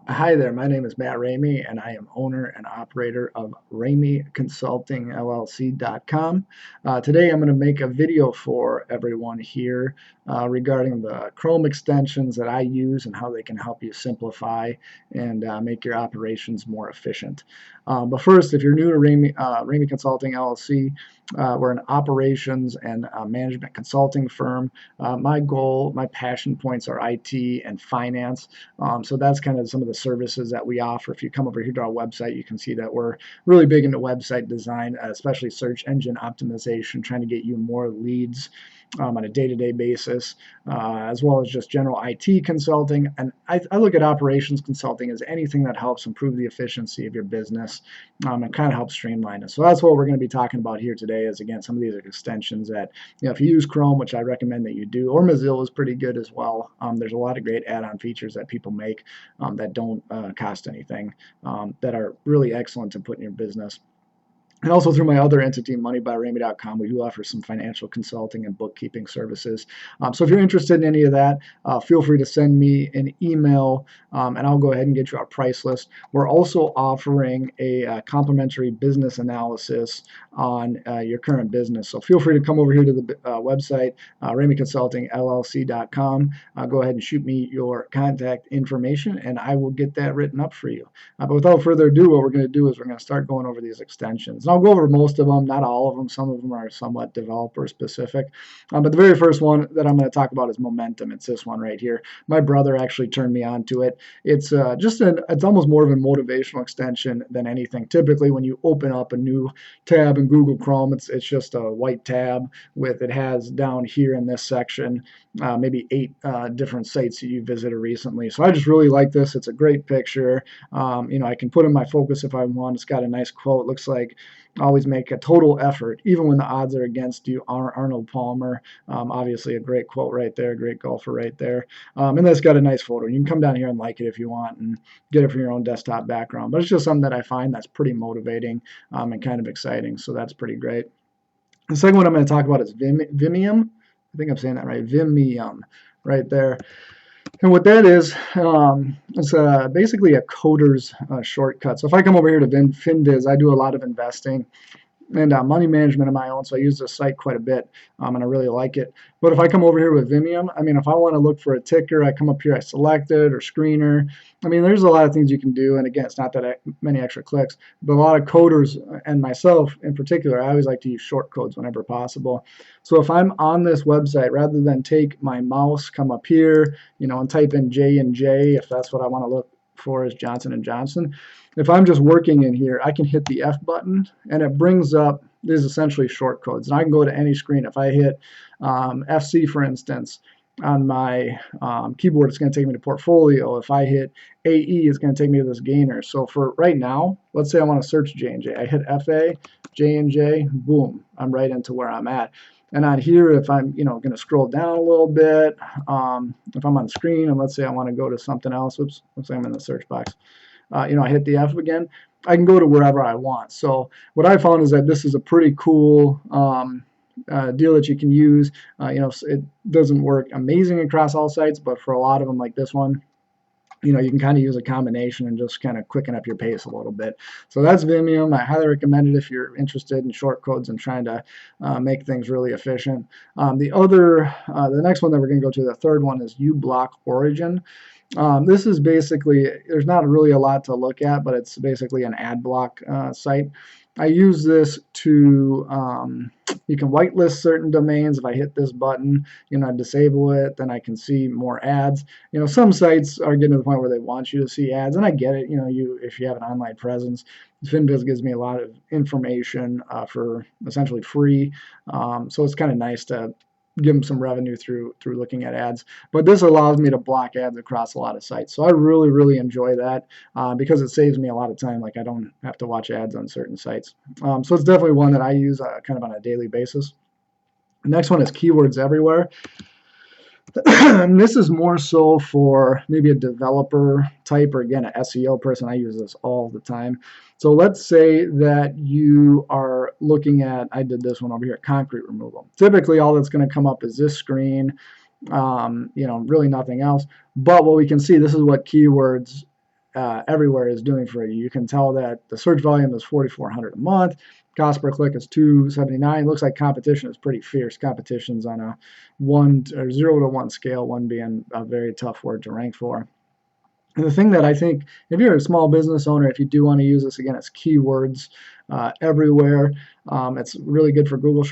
Hi there, my name is Matt Ramey, and I am owner and operator of Ramey Consulting LLC.com. Today I'm going to make a video for everyone here regarding the Chrome extensions that I use and how they can help you simplify and make your operations more efficient. But first, if you're new to Ramey Consulting LLC, we're an operations and management consulting firm. My goal, my passion points are IT and finance. So that's kind of some of the services that we offer. If you come over here to our website, you can see that we're really big into website design, especially search engine optimization, trying to get you more leads on a day-to-day basis, as well as just general IT consulting. And I look at operations consulting as anything that helps improve the efficiency of your business and kind of helps streamline it. So that's what we're going to be talking about here today is, again, some of these extensions that, if you use Chrome, which I recommend that you do, or Mozilla is pretty good as well. There's a lot of great add-on features that people make that don't cost anything, that are really excellent to put in your business. And also through my other entity, moneybyramey.com, we do offer some financial consulting and bookkeeping services. So if you're interested in any of that, feel free to send me an email, and I'll go ahead and get you our price list. We're also offering a complimentary business analysis on your current business. So feel free to come over here to the website, RameyConsultingLLC.com. Go ahead and shoot me your contact information, and I will get that written up for you. But without further ado, what we're going to do is we're going to start going over these extensions. And I'll go over most of them, not all of them. Some of them are somewhat developer specific. But the very first one that I'm going to talk about is Momentum. It's this one right here. My brother actually turned me on to it. It's it's almost more of a motivational extension than anything. Typically, when you open up a new tab in Google Chrome, it's just a white tab with, it has down here in this section maybe 8 different sites that you visited recently. So I just really like this. It's a great picture. I can put in my focus if I want. It's got a nice quote. Looks like always make a total effort, even when the odds are against you. Arnold Palmer, obviously a great quote right there, great golfer right there. And that's got a nice photo. You can come down here and like it if you want and get it for your own desktop background. But it's just something that I find that's pretty motivating and kind of exciting. So that's pretty great. The second one I'm going to talk about is Vimium. I think I'm saying that right. Vimium, right there. And what that is, it's basically a coder's shortcut. So if I come over here to FinViz, I do a lot of investing and money management of my own, so I use this site quite a bit, and I really like it. But if I come over here with Vimium, I mean, if I want to look for a ticker, I come up here, I select it, or screener. I mean, there's a lot of things you can do, and again, it's not that many extra clicks, but a lot of coders, and myself in particular, I always like to use short codes whenever possible. So if I'm on this website, rather than take my mouse, come up here, and type in J&J, if that's what I want to look for is Johnson & Johnson. If I'm just working in here, I can hit the F button, and it brings up these essentially short codes. And I can go to any screen. If I hit FC, for instance, on my keyboard, it's going to take me to portfolio. If I hit AE, it's going to take me to this gainer. So for right now, let's say I want to search J&J. I hit FA, J&J, boom, I'm right into where I'm at. And on here, if I'm going to scroll down a little bit, if I'm on the screen and let's say I want to go to something else, oops, looks like I'm in the search box. I hit the F again, I can go to wherever I want. So what I found is that this is a pretty cool deal that you can use. It doesn't work amazing across all sites, but for a lot of them like this one, you can kind of use a combination and just kind of quicken up your pace a little bit. So that's Vimium. I highly recommend it if you're interested in short codes and trying to make things really efficient. The next one that we're going to go to, the third one, is uBlock Origin. This is basically, there's not really a lot to look at, but it's basically an ad block site. I use this to, you can whitelist certain domains. If I hit this button, I disable it, then I can see more ads. Some sites are getting to the point where they want you to see ads, and I get it. If you have an online presence, FinViz gives me a lot of information for essentially free. So it's kind of nice to give them some revenue through looking at ads. But this allows me to block ads across a lot of sites. So I really, really enjoy that because it saves me a lot of time. Like I don't have to watch ads on certain sites. So it's definitely one that I use kind of on a daily basis. The next one is Keywords Everywhere. And this is more so for maybe a developer type or again an SEO person. I use this all the time. So let's say that you are looking at, I did this one over here, concrete removal. Typically all that's going to come up is this screen, really nothing else. But what we can see, this is what keywords everywhere is doing for you. You can tell that the search volume is 4,400 a month. Cost per click is 279. Looks like competition is pretty fierce. Competition's on a 0 to 1 scale, 1 being a very tough word to rank for. And the thing that I think, if you're a small business owner, if you do want to use this, again, it's keywords everywhere. It's really good for Google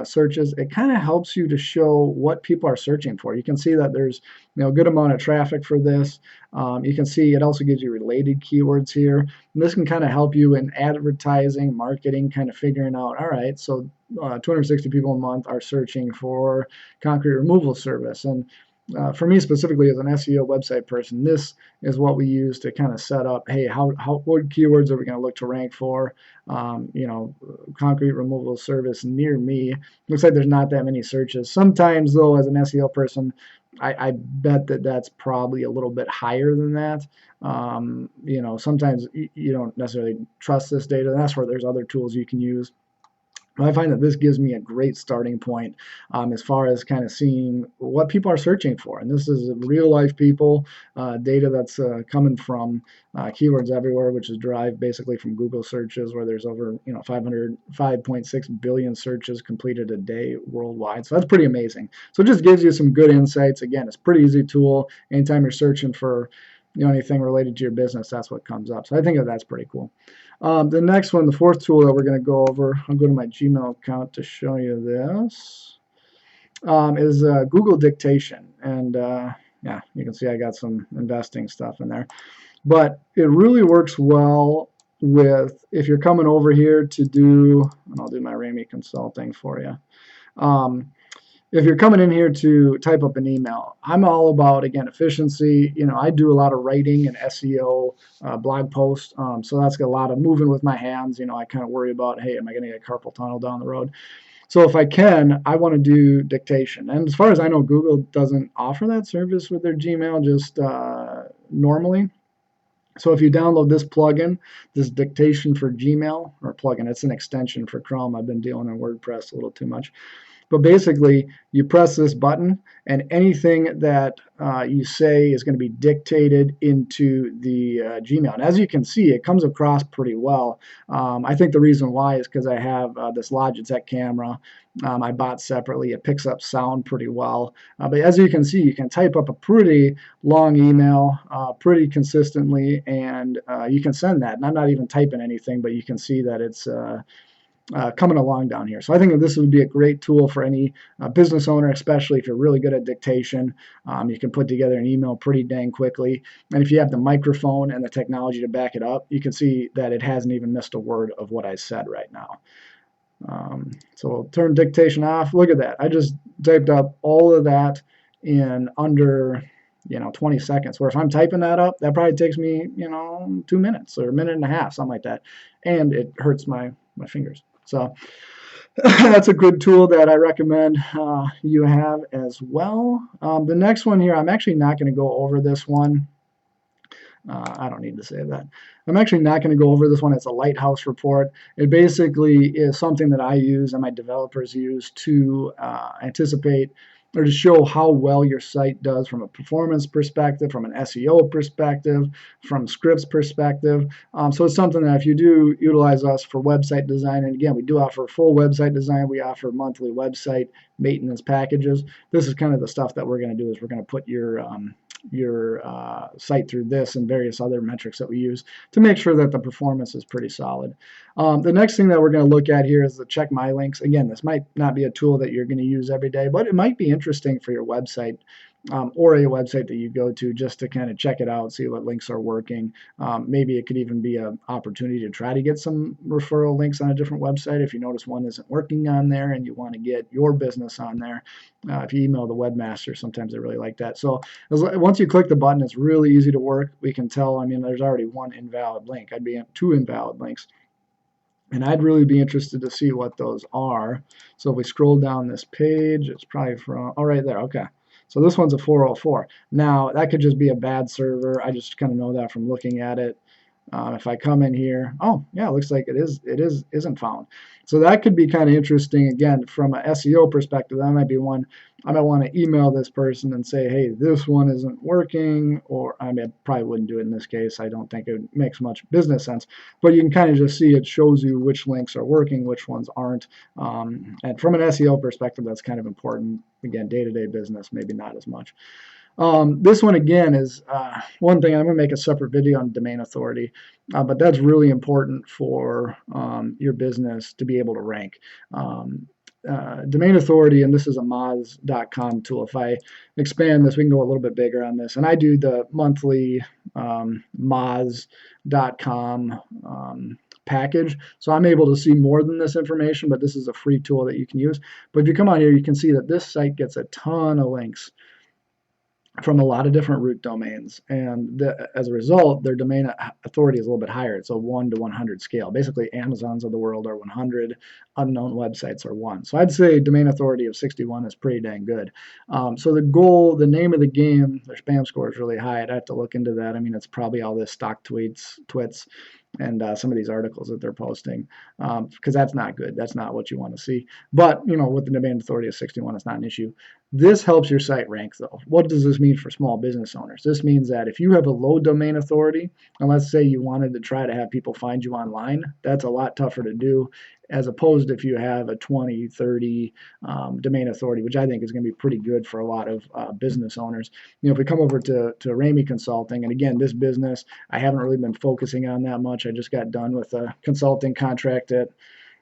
searches. It kind of helps you to show what people are searching for. You can see that there's a good amount of traffic for this. You can see it also gives you related keywords here. And this can kind of help you in advertising, marketing, kind of figuring out, all right, so 260 people a month are searching for concrete removal service. And for me specifically as an SEO website person, this is what we use to kind of set up, hey, what keywords are we going to look to rank for? Concrete removal service near me. Looks like there's not that many searches. Sometimes though, as an SEO person, I bet that's probably a little bit higher than that. Sometimes you don't necessarily trust this data, and that's where there's other tools you can use. I find that this gives me a great starting point as far as kind of seeing what people are searching for. And this is real life people, data that's coming from keywords everywhere, which is derived basically from Google searches, where there's over 5.6 billion searches completed a day worldwide. So that's pretty amazing. So it just gives you some good insights. Again, it's a pretty easy tool. Anytime you're searching for anything related to your business, that's what comes up. So I think that's pretty cool. The next one, the fourth tool that we're going to go over, I'll go to my Gmail account to show you this, is Google Dictation. And yeah, you can see I got some investing stuff in there. But it really works well with, if you're coming over here to do, and I'll do my Ramey consulting for you. If you're coming in here to type up an email, I'm all about, again, efficiency. I do a lot of writing and SEO, blog posts, so that's got a lot of moving with my hands. I kind of worry about, hey, am I going to get carpal tunnel down the road? So if I can, I want to do dictation. And as far as I know, Google doesn't offer that service with their Gmail just normally. So if you download this plugin, this dictation for Gmail, or plugin, it's an extension for Chrome. I've been dealing in WordPress a little too much. But basically, you press this button, and anything that you say is going to be dictated into the Gmail. And as you can see, it comes across pretty well. I think the reason why is because I have this Logitech camera I bought separately. It picks up sound pretty well. But as you can see, you can type up a pretty long email pretty consistently, and you can send that. And I'm not even typing anything, but you can see that it's coming along down here. So I think that this would be a great tool for any business owner, especially if you're really good at dictation. You can put together an email pretty dang quickly. And if you have the microphone and the technology to back it up, you can see that it hasn't even missed a word of what I said right now. So we'll turn dictation off. Look at that. I just typed up all of that in under 20 seconds, where if I'm typing that up, that probably takes me 2 minutes or a minute and a half, something like that, and it hurts my fingers. So that's a good tool that I recommend you have as well. The next one here, I'm actually not going to go over this one. I don't need to say that. I'm actually not going to go over this one. It's a lighthouse report. It basically is something that I use and my developers use to anticipate or to show how well your site does from a performance perspective, from an SEO perspective, from scripts perspective. So it's something that if you do utilize us for website design, and again, we do offer full website design, we offer monthly website maintenance packages. This is kind of the stuff that we're going to do, is we're going to put your site through this and various other metrics that we use to make sure that the performance is pretty solid. The next thing that we're going to look at here is the check my links. Again, this might not be a tool that you're going to use every day, but it might be interesting for your website or a website that you go to, just to kind of check it out, see what links are working. Maybe it could even be an opportunity to try to get some referral links on a different website if you notice one isn't working on there and you want to get your business on there. If you email the webmaster, sometimes they really like that. So once you click the button, it's really easy to work. We can tell, there's already one invalid link. I'd be 2 invalid links. And I'd really be interested to see what those are. So if we scroll down this page, it's probably from, right there, okay. So this one's a 404. Now, that could just be a bad server. I just kind of know that from looking at it. If I come in here, oh yeah, it looks like isn't found. So that could be kind of interesting. Again, from an SEO perspective, that might be one I might want to email this person and say, hey, this one isn't working, or I mean, I probably wouldn't do it in this case. I don't think it makes much business sense, but you can kind of just see it shows you which links are working, which ones aren't. And from an SEO perspective, that's kind of important. Again, day-to-day business, maybe not as much. This one again is one thing. I'm going to make a separate video on domain authority, but that's really important for your business to be able to rank. Domain authority, and this is a Moz.com tool. If I expand this, we can go a little bit bigger on this. And I do the monthly Moz.com package. So I'm able to see more than this information, but this is a free tool that you can use. But if you come on here, you can see that this site gets a ton of links from a lot of different root domains, and as a result, their domain authority is a little bit higher. It's a 1 to 100 scale. Basically, Amazons of the world are 100, unknown websites are 1. So I'd say domain authority of 61 is pretty dang good. So the goal, the name of the game, their spam score is really high. I'd have to look into that. I mean, it's probably all this stock twits, and some of these articles that they're posting, because that's not good. That's not what you want to see. But with the domain authority of 61, it's not an issue. This helps your site rank, though. What does this mean for small business owners? This means that if you have a low domain authority, and let's say you wanted to try to have people find you online, that's a lot tougher to do, as opposed to if you have a 20, 30 domain authority, which I think is going to be pretty good for a lot of business owners. If we come over to Ramey Consulting, and again, this business, I haven't really been focusing on that much. I just got done with a consulting contract at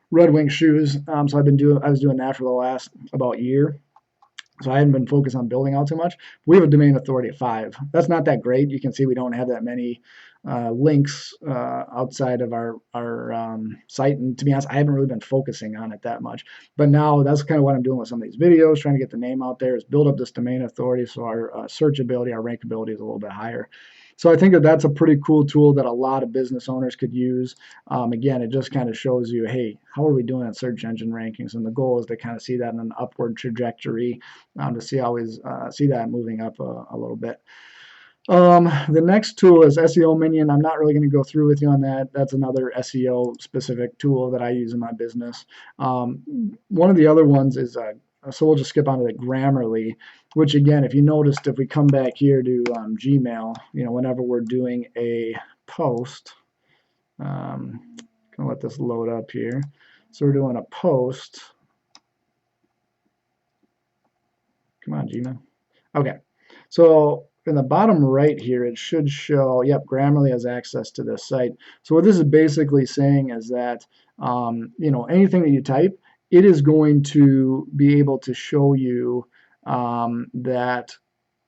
Red Wing Shoes, so I was doing that for the last about year. So I hadn't been focused on building out too much. We have a domain authority of 5. That's not that great. You can see we don't have that many links outside of our site. And to be honest, I haven't really been focusing on it that much. But now that's kind of what I'm doing with some of these videos, trying to get the name out there, is build up this domain authority so our searchability, our rankability is a little bit higher. So I think that that's a pretty cool tool that a lot of business owners could use. Again, it just kind of shows you, hey, how are we doing at search engine rankings? And the goal is to kind of see that in an upward trajectory, to see that moving up a little bit. The next tool is SEO Minion. I'm not really going to go through with you on that. That's another SEO specific tool that I use in my business. One of the other ones is so we'll just skip on to the Grammarly, which again, if you noticed, if we come back here to Gmail, whenever we're doing a post, gonna let this load up here. So we're doing a post. Come on, Gmail. Okay, so in the bottom right here, it should show, yep, Grammarly has access to this site. So what this is basically saying is that, anything that you type, it is going to be able to show you that,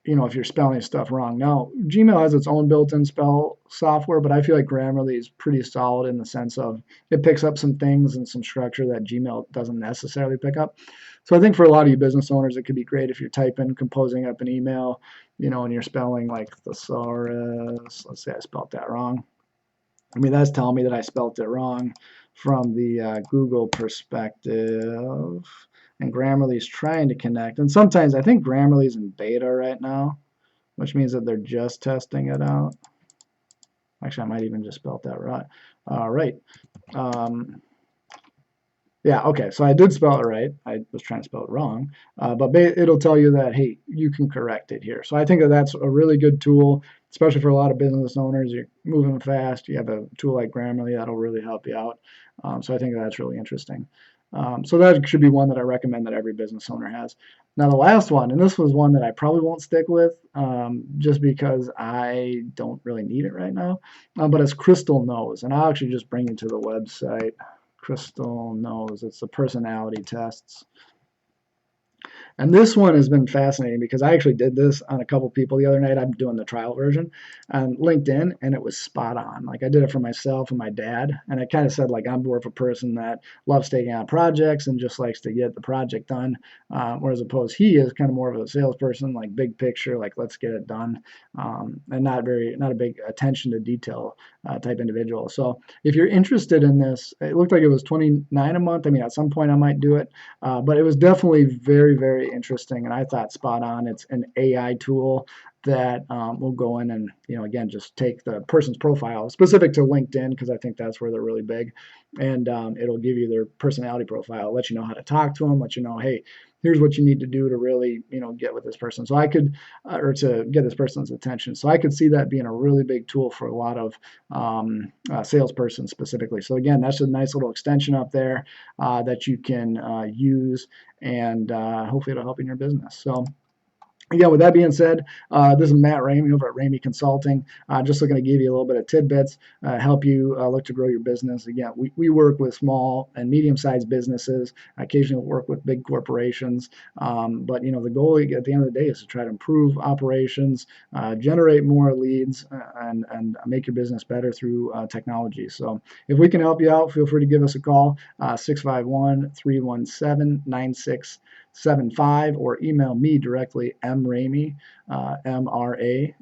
if you're spelling stuff wrong. Now, Gmail has its own built-in spell software, but I feel like Grammarly is pretty solid in the sense of it picks up some things and some structure that Gmail doesn't necessarily pick up. So I think for a lot of you business owners, it could be great if you're composing up an email, and you're spelling like thesaurus. Let's say I spelled that wrong. I mean, that's telling me that I spelled it wrong from the Google perspective. And Grammarly is trying to connect. And sometimes I think Grammarly is in beta right now, which means that they're just testing it out. Actually, I might even just spelled that right. Right. Yeah, okay, so I did spell it right. I was trying to spell it wrong, but it'll tell you that, hey, you can correct it here. So I think that that's a really good tool, especially for a lot of business owners. You're moving fast. You have a tool like Grammarly that'll really help you out. So I think that's really interesting. So that should be one that I recommend that every business owner has. Now the last one, and this was one that I probably won't stick with just because I don't really need it right now, but it's Crystal Knows. And I'll actually just bring you to the website. Crystal Knows. It's the personality tests. And this one has been fascinating because I actually did this on a couple people the other night. I'm doing the trial version on LinkedIn, and it was spot on. Like I did it for myself and my dad, and I kind of said like I'm more of a person that loves taking on projects and just likes to get the project done, whereas opposed he is kind of more of a salesperson, like big picture, like let's get it done, and not a big attention to detail type individual. So if you're interested in this, it looked like it was $29 a month. I mean, at some point I might do it, but it was definitely very, very interesting, and I thought spot on. It's an AI tool that will go in and, again, just take the person's profile specific to LinkedIn, because I think that's where they're really big. And it'll give you their personality profile, let you know how to talk to them, let you know, hey, here's what you need to do to really, get with this person. So I could, or to get this person's attention. So I could see that being a really big tool for a lot of salespersons specifically. So again, that's a nice little extension up there that you can use, and hopefully it'll help in your business. So again, with that being said, this is Matt Ramey over at Ramey Consulting. Just looking to give you a little bit of tidbits, help you look to grow your business. Again, we work with small and medium-sized businesses. Occasionally work with big corporations. But the goal at the end of the day is to try to improve operations, generate more leads, and make your business better through technology. So if we can help you out, feel free to give us a call, 651-317-9675, or email me directly, mramey, MRAMEY,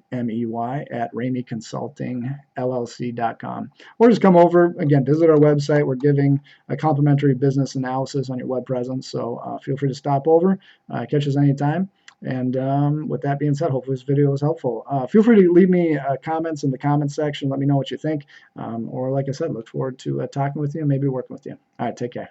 at rameyconsultingllc.com. Or just come over, again, visit our website. We're giving a complimentary business analysis on your web presence, so feel free to stop over, catch us anytime. And with that being said, hopefully this video was helpful. Feel free to leave me comments in the comments section. Let me know what you think. Or like I said, look forward to talking with you and maybe working with you. All right, take care.